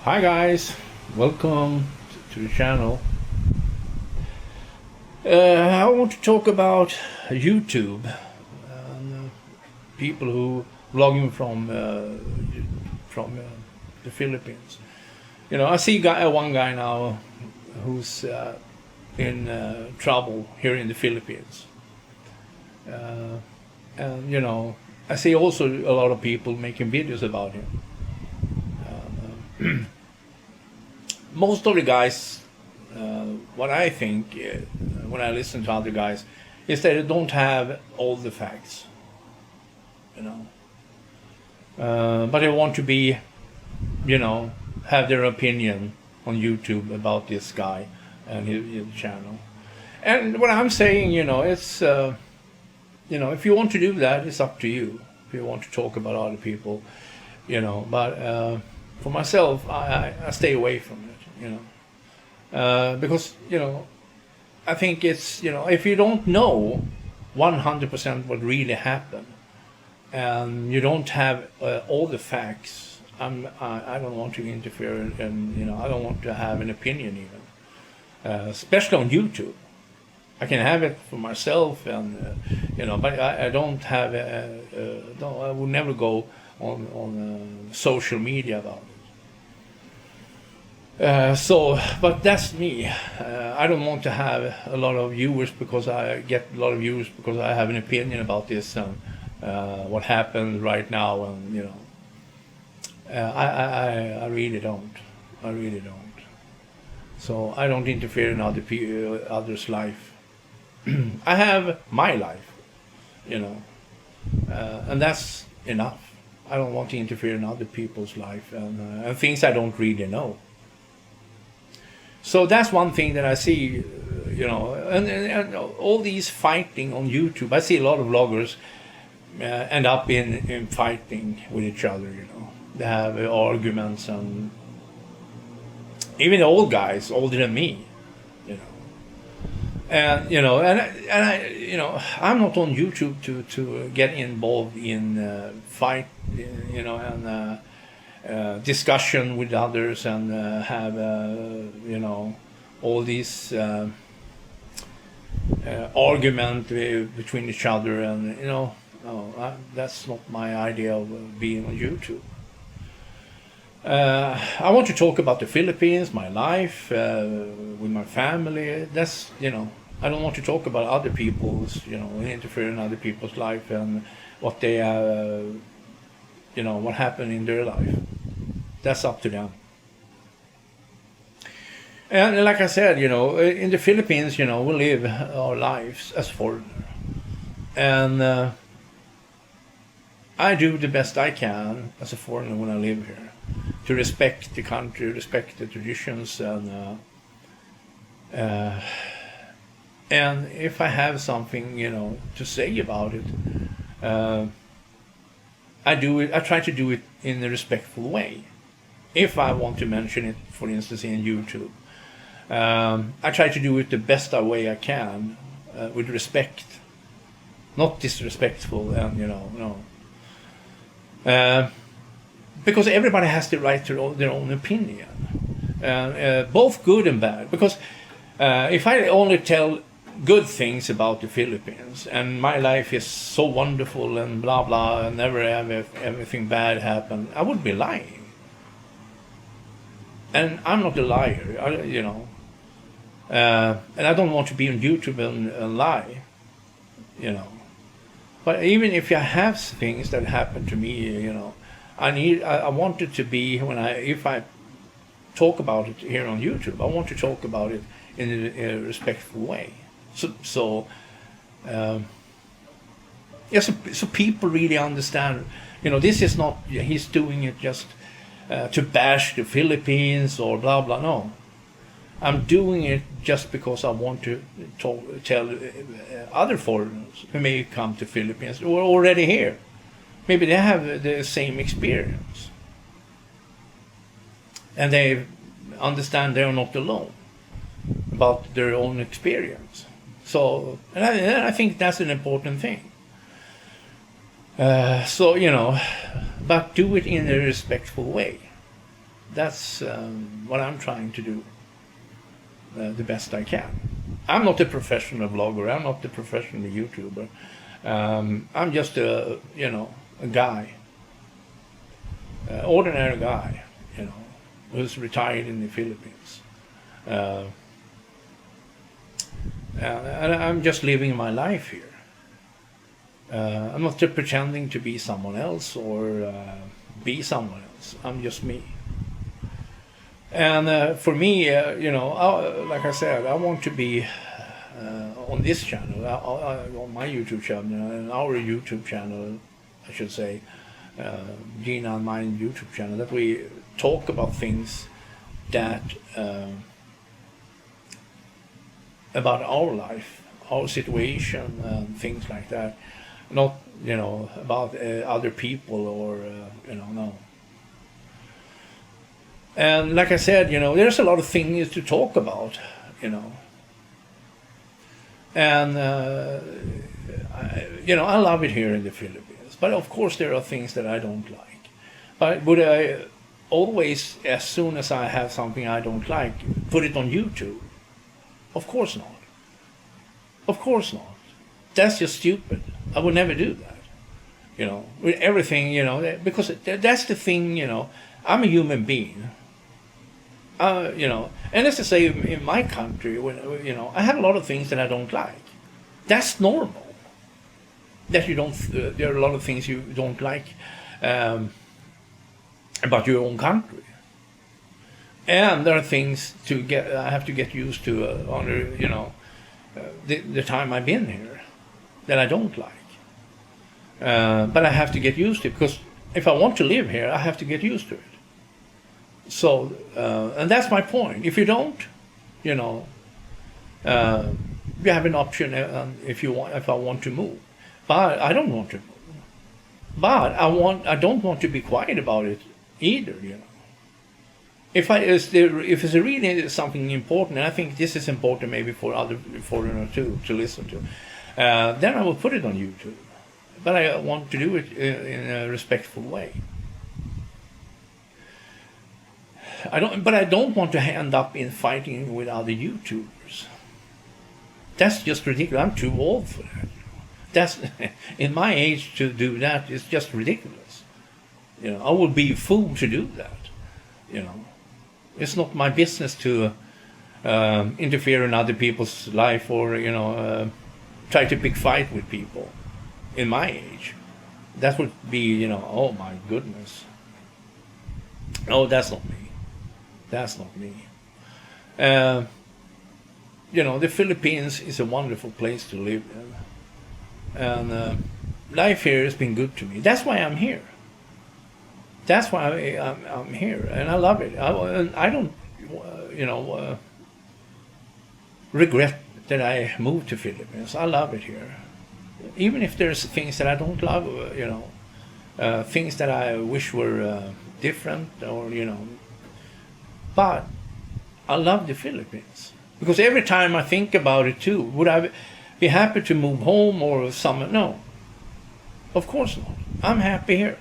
Hi guys, welcome to the channel. I want to talk about YouTube and people who vlogging from the Philippines. You know, I see one guy now who's in trouble here in the Philippines, and you know, I see also a lot of people making videos about him. Most of the guys, what I think when I listen to other guys, is that they don't have all the facts, you know. But they want to be, you know, have their opinion on YouTube about this guy and his channel. And what I'm saying, you know, it's, you know, if you want to do that, it's up to you. If you want to talk about other people, you know, but for myself, I stay away from it, you know, because, you know, I think it's, you know, if you don't know 100% what really happened and you don't have all the facts, I don't want to interfere, and, you know, I don't want to have an opinion even, especially on YouTube. I can have it for myself, and you know, but I don't have, I would never go on social media about it. So, but that's me. I don't want to have a lot of viewers because I get a lot of viewers because I have an opinion about this and what happened right now, and you know, I really don't. I really don't. So I don't interfere in others' life. I have my life, you know, and that's enough. I don't want to interfere in other people's life and things I don't really know. So that's one thing that I see, you know, and all these fighting on YouTube. I see a lot of vloggers end up in fighting with each other, you know. They have arguments, and even the old guys, older than me, you know. And you know, and I, you know, I'm not on YouTube to get involved in fight, you know, and discussion with others, and have you know, all these argument between each other, and you know, no, that's not my idea of being on YouTube. I want to talk about the Philippines, my life with my family. That's, you know, I don't want to talk about other people's, you know, interfere in other people's life and what they, you know, what happened in their life. That's up to them. And like I said, you know, in the Philippines, you know, we live our lives as foreigners, and I do the best I can as a foreigner when I live here, to respect the country, respect the traditions, and if I have something, you know, to say about it, I do it. I try to do it in a respectful way. If I want to mention it, for instance, in YouTube, I try to do it the best way I can, with respect, not disrespectful, and you know, no. Because everybody has the right to their own opinion, both good and bad. Because if I only tell good things about the Philippines and my life is so wonderful and blah blah, and never ever everything bad happened, I would be lying. And I'm not a liar, you know. And I don't want to be on YouTube and lie, you know. But even if I have things that happen to me, you know, I want it to be, if I talk about it here on YouTube, I want to talk about it in a respectful way. So people really understand, you know, this is not, he's doing it just to bash the Philippines or blah blah. No, I'm doing it just because I want to tell other foreigners who may come to Philippines or already here. Maybe they have the same experience, and they understand they're not alone about their own experience. So, and I think that's an important thing. So, you know, but do it in a respectful way. That's what I'm trying to do the best I can. I'm not a professional vlogger. I'm not a professional YouTuber. I'm just a guy, ordinary guy, who's retired in the Philippines. And I'm just living my life here. I'm not pretending to be someone else or be someone else. I'm just me. And for me, like I said, I want to be on this channel, on my YouTube channel, and our YouTube channel, I should say, Gina and my YouTube channel, that we talk about things that about our life, our situation, and things like that. Not, about other people or, no. And like I said, there's a lot of things to talk about, And, I love it here in the Philippines. But of course there are things that I don't like. But would I always, as soon as I have something I don't like, put it on YouTube? Of course not. Of course not. That's just stupid. I would never do that. With everything, because that's the thing, I'm a human being. And let's just say in my country, when I have a lot of things that I don't like. That's normal. That you don't. There are a lot of things you don't like about your own country, and there are things I have to get used to under the time I've been here that I don't like. But I have to get used to it, because if I want to live here, I have to get used to it. So, and that's my point. If you don't, you have an option if I want to move. But I don't want to move. But I don't want to be quiet about it either, If it's really something important, and I think this is important maybe for other foreigners too to listen to, then I will put it on YouTube. But I want to do it in a respectful way. I don't want to end up in fighting with other YouTubers. That's just ridiculous. I'm too old for that. That's in my age to do that. It's just ridiculous. I would be a fool to do that. It's not my business to interfere in other people's life or try to pick fight with people in my age. That would be oh my goodness. No, that's not me. That's not me. The Philippines is a wonderful place to live in. And life here has been good to me. That's why I'm here. That's why I'm here. And I love it. I don't, regret that I moved to Philippines. I love it here. Even if there's things that I don't love, things that I wish were different or, But I love the Philippines. Because every time I think about it too, would I be happy to move home or somewhere? No. Of course not. I'm happy here.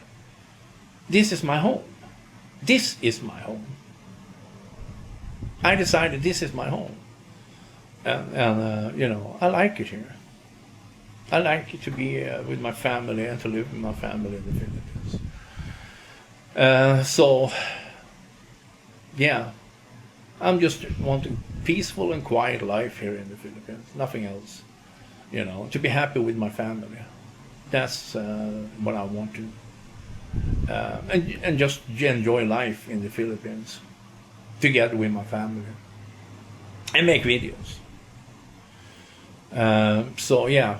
This is my home. This is my home. I decided this is my home. And I like it here. I like it to be with my family and to live with my family in the Philippines. So, yeah, I'm just wanting peaceful and quiet life here in the Philippines. Nothing else. To be happy with my family. That's what I want to. And just enjoy life in the Philippines together with my family and make videos. So yeah,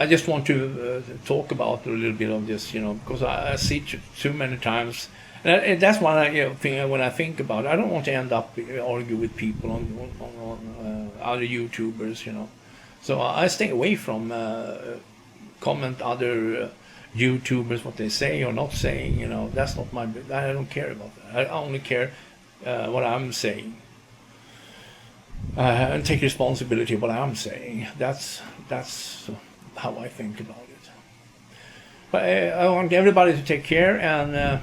I just want to talk about a little bit of this, because I see too many times, and that's why I think when I think about it, I don't want to end up argue with people on other YouTubers, So I stay away from comment other YouTubers what they say or not saying. That's not my. I don't care about that. I only care what I'm saying. And take responsibility of what I'm saying. That's how I think about it. But I want everybody to take care, and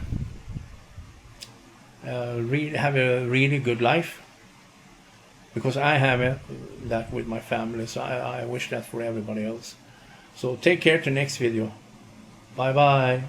have a really good life, because I have that with my family. So I wish that for everybody else. So take care to next video. Bye bye.